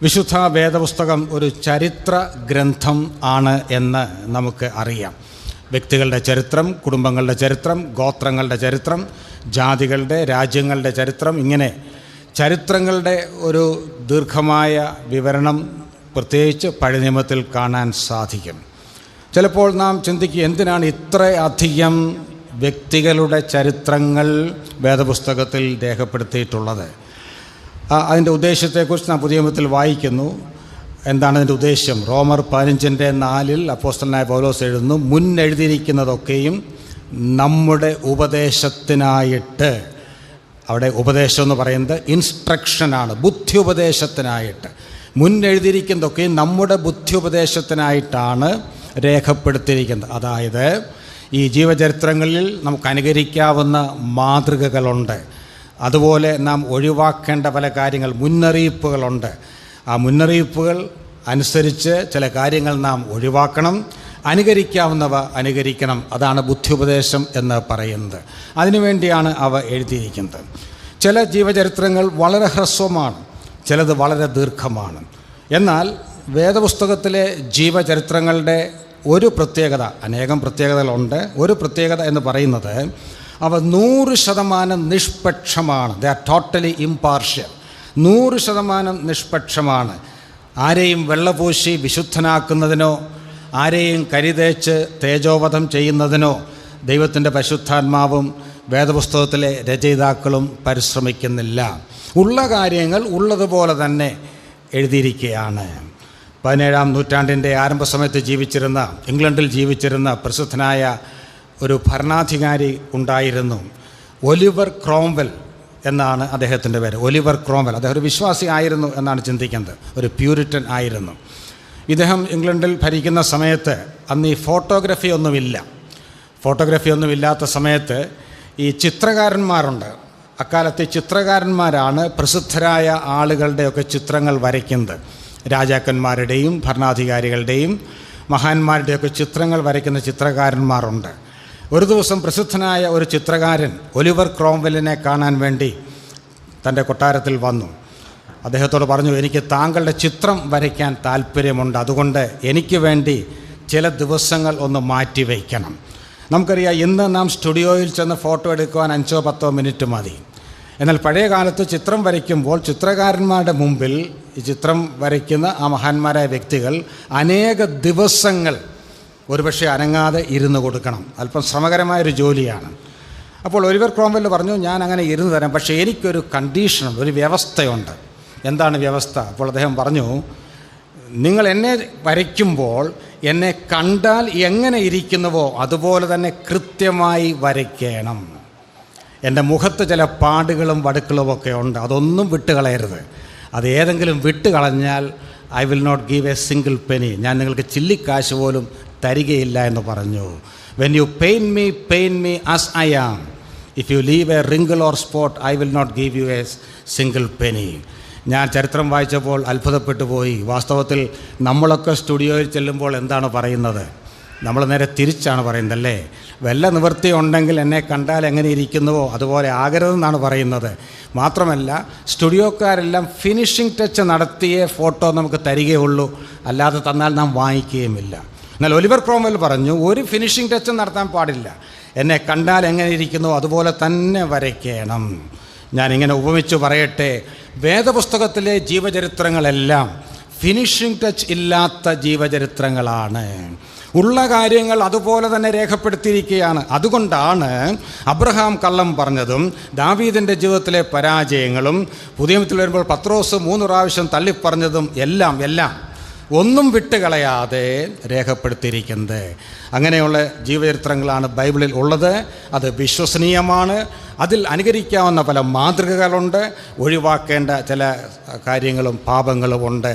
വിശുദ്ധ വേദപുസ്തകം ഒരു ചരിത്ര ഗ്രന്ഥം ആണ് എന്ന് നമുക്ക് അറിയാം. വ്യക്തികളുടെ ചരിത്രം, കുടുംബങ്ങളുടെ ചരിത്രം, ഗോത്രങ്ങളുടെ ചരിത്രം, ജാതികളുടെ, രാജ്യങ്ങളുടെ ചരിത്രം, ഇങ്ങനെ ചരിത്രങ്ങളുടെ ഒരു ദീർഘമായ വിവരണം പ്രത്യേകിച്ച് പഴയ നിയമത്തിൽ കാണാൻ സാധിക്കും. ചിലപ്പോൾ നാം ചിന്തിക്കും, എന്തിനാണ് ഇത്രയധികം വ്യക്തികളുടെ ചരിത്രങ്ങൾ വേദപുസ്തകത്തിൽ രേഖപ്പെടുത്തിയിട്ടുള്ളത്? അതിൻ്റെ ഉദ്ദേശത്തെക്കുറിച്ച് നാം പുതിയ നിയമത്തിൽ വായിക്കുന്നു. എന്താണ് അതിൻ്റെ ഉദ്ദേശ്യം? റോമർ 15:4 അപ്പോസ്തലനായ പൗലോസ് എഴുതുന്നു, മുന്നെഴുതിയിരിക്കുന്നതൊക്കെയും നമ്മുടെ ഉപദേശത്തിനായിട്ട്. അവിടെ ഉപദേശം എന്ന് പറയുന്നത് ഇൻസ്ട്രക്ഷനാണ്, ബുദ്ധി ഉപദേശത്തിനായിട്ട്. മുന്നെഴുതിയിരിക്കുന്നതൊക്കെയും നമ്മുടെ ബുദ്ധി ഉപദേശത്തിനായിട്ടാണ് രേഖപ്പെടുത്തിയിരിക്കുന്നത്. അതായത് ഈ ജീവചരിത്രങ്ങളിൽ നമുക്ക് അനുകരിക്കാവുന്ന മാതൃകകളുണ്ട്. അതുപോലെ നാം ഒഴിവാക്കേണ്ട പല കാര്യങ്ങൾ, മുന്നറിയിപ്പുകളുണ്ട്. ആ മുന്നറിയിപ്പുകൾ അനുസരിച്ച് ചില കാര്യങ്ങൾ നാം ഒഴിവാക്കണം, അനുകരിക്കാവുന്നവ അനുകരിക്കണം. അതാണ് ബുദ്ധിയുപദേശം എന്ന് പറയുന്നത്. അതിനുവേണ്ടിയാണ് അവ എഴുതിയിരിക്കുന്നത്. ചില ജീവചരിത്രങ്ങൾ വളരെ ഹ്രസ്വമാണ്, ചിലത് വളരെ ദീർഘമാണ്. എന്നാൽ വേദപുസ്തകത്തിലെ ജീവചരിത്രങ്ങളുടെ ഒരു പ്രത്യേകത, അനേകം പ്രത്യേകതകളുണ്ട്, ഒരു പ്രത്യേകത എന്ന് പറയുന്നത് അവ 100% നിഷ്പക്ഷമാണ്. They are totally impartial. 100% നിഷ്പക്ഷമാണ്. ആരെയും വെള്ളപൂശി വിശുദ്ധനാക്കുന്നതിനോ ആരെയും കരിതേച്ച് തേജോവധം ചെയ്യുന്നതിനോ ദൈവത്തിൻ്റെ പരിശുദ്ധാത്മാവും വേദപുസ്തകത്തിലെ രചയിതാക്കളും പരിശ്രമിക്കുന്നില്ല. ഉള്ള കാര്യങ്ങൾ ഉള്ളതുപോലെ തന്നെ എഴുതിയിരിക്കുകയാണ്. 17-ാം നൂറ്റാണ്ടിൻ്റെ ആരംഭ സമയത്ത് ജീവിച്ചിരുന്ന, ഇംഗ്ലണ്ടിൽ ജീവിച്ചിരുന്ന പ്രസിദ്ധനായ ഒരു ഭരണാധികാരി ഉണ്ടായിരുന്നു. ഒലിവർ ക്രോംവെൽ എന്നാണ് അദ്ദേഹത്തിൻ്റെ പേര്. Oliver Cromwell. അദ്ദേഹം ഒരു വിശ്വാസി ആയിരുന്നു എന്നാണ് ചിന്തിക്കുന്നത്, ഒരു പ്യൂരിറ്റൻ ആയിരുന്നു. ഇദ്ദേഹം ഇംഗ്ലണ്ടിൽ ഭരിക്കുന്ന സമയത്ത് അന്ന് ഈ ഫോട്ടോഗ്രാഫി ഒന്നുമില്ലാത്ത സമയത്ത് ഈ ചിത്രകാരന്മാരുണ്ട്. അക്കാലത്തെ ചിത്രകാരന്മാരാണ് പ്രസിദ്ധരായ ആളുകളുടെയൊക്കെ ചിത്രങ്ങൾ വരയ്ക്കുന്നത്. രാജാക്കന്മാരുടെയും ഭരണാധികാരികളുടെയും മഹാന്മാരുടെയൊക്കെ ചിത്രങ്ങൾ വരയ്ക്കുന്ന ചിത്രകാരന്മാരുണ്ട്. ഒരു ദിവസം പ്രസിദ്ധനായ ഒരു ചിത്രകാരൻ ഒലിവർ ക്രോംവെല്ലിനെ കാണാൻ വേണ്ടി തൻ്റെ കൊട്ടാരത്തിൽ വന്നു. അദ്ദേഹത്തോട് പറഞ്ഞു, എനിക്ക് താങ്കളുടെ ചിത്രം വരയ്ക്കാൻ താല്പര്യമുണ്ട്, അതുകൊണ്ട് എനിക്ക് വേണ്ടി ചില ദിവസങ്ങൾ ഒന്ന് മാറ്റിവെക്കണം. നമുക്കറിയാം, ഇന്ന് നാം സ്റ്റുഡിയോയിൽ ചെന്ന് ഫോട്ടോ എടുക്കുവാൻ 5-10 മിനിറ്റ് മതി. എന്നാൽ പഴയ കാലത്ത് ചിത്രം വരയ്ക്കുമ്പോൾ ചിത്രകാരന്മാരുടെ മുമ്പിൽ ഈ ചിത്രം വരയ്ക്കുന്ന ആ മഹാന്മാരായ വ്യക്തികൾ അനേക ദിവസങ്ങൾ ഒരുപക്ഷെ അനങ്ങാതെ ഇരുന്ന് കൊടുക്കണം. അല്പം ശ്രമകരമായൊരു ജോലിയാണ്. അപ്പോൾ ഒലിവർ ക്രോംവെൽ പറഞ്ഞു, ഞാൻ അങ്ങനെ ഇരുന്ന് തരാം, പക്ഷേ എനിക്കൊരു കണ്ടീഷനുണ്ട്, ഒരു വ്യവസ്ഥയുണ്ട്. എന്താണ് വ്യവസ്ഥ? അപ്പോൾ അദ്ദേഹം പറഞ്ഞു, നിങ്ങൾ എന്നെ വരയ്ക്കുമ്പോൾ എന്നെ കണ്ടാൽ എങ്ങനെ ഇരിക്കുന്നുവോ അതുപോലെ തന്നെ കൃത്യമായി വരയ്ക്കണം. എൻ്റെ മുഖത്ത് ചില പാടുകളും വടുക്കളുമൊക്കെ ഉണ്ട്, അതൊന്നും വിട്ടുകളയരുത്. അത് ഏതെങ്കിലും വിട്ടുകളഞ്ഞാൽ I will not give a single penny, ഞാൻ നിങ്ങൾക്ക് ചില്ലിക്കാശ് പോലും തരികയില്ല എന്ന് പറഞ്ഞു. When you paint me as I am, if you leave a wrinkle or spot I will not give you a single penny. ഞാൻ ചരിത്രം വായിച്ചപ്പോൾ അത്ഭുതപ്പെട്ടു പോയി. വാസ്തവത്തിൽ നമ്മളൊക്കെ സ്റ്റുഡിയോയിൽ ചെല്ലുമ്പോൾ എന്താണ് പറയുന്നത്? നമ്മൾ നേരെ തിരിച്ചാണ് പറയുന്നത്, അല്ലേ? വല്ല നിവൃത്തി ഉണ്ടെങ്കിൽ എന്നെ കണ്ടാൽ എങ്ങനെ ഇരിക്കുന്നുവോ അതുപോലെ ആകരുതെന്നാണ് പറയുന്നത്. മാത്രമല്ല, സ്റ്റുഡിയോക്കാരെല്ലാം ഫിനിഷിംഗ് ടച്ച് നടത്തിയേ ഫോട്ടോ നമുക്ക് തരികയുള്ളൂ, അല്ലാതെ തന്നാൽ നാം വാങ്ങിക്കുകയുമില്ല. എന്നാൽ ഒലിവർ ക്രോംവെൽ പറഞ്ഞു, ഒരു ഫിനിഷിംഗ് ടച്ച് നടത്താൻ പാടില്ല, എന്നെ കണ്ടാൽ എങ്ങനെ ഇരിക്കുന്നുവോ അതുപോലെ തന്നെ വരയ്ക്കണം. ഞാനിങ്ങനെ ഉപമിച്ച് പറയട്ടെ, വേദപുസ്തകത്തിലെ ജീവചരിത്രങ്ങളെല്ലാം ഫിനിഷിംഗ് ടച്ച് ഇല്ലാത്ത ജീവചരിത്രങ്ങളാണ്. ഉള്ള കാര്യങ്ങൾ അതുപോലെ തന്നെ രേഖപ്പെടുത്തിയിരിക്കുകയാണ്. അതുകൊണ്ടാണ് അബ്രഹാം കള്ളം പറഞ്ഞതും ദാവീദിൻ്റെ ജീവിതത്തിലെ പരാജയങ്ങളും പുതിയ നിയമത്തിൽ വരുമ്പോൾ പത്രോസ് 3 പ്രാവശ്യം തള്ളിപ്പറഞ്ഞതും എല്ലാം ഒന്നും വിട്ടുകളയാതെ രേഖപ്പെടുത്തിയിരിക്കുന്നത്. അങ്ങനെയുള്ള ജീവചരിത്രങ്ങളാണ് ബൈബിളിൽ ഉള്ളത്. അത് വിശ്വസനീയമാണ്. അതിൽ അനുകരിക്കാവുന്ന പല മാതൃകകളുണ്ട്, ഒഴിവാക്കേണ്ട ചില കാര്യങ്ങളും പാപങ്ങളും ഉണ്ട്.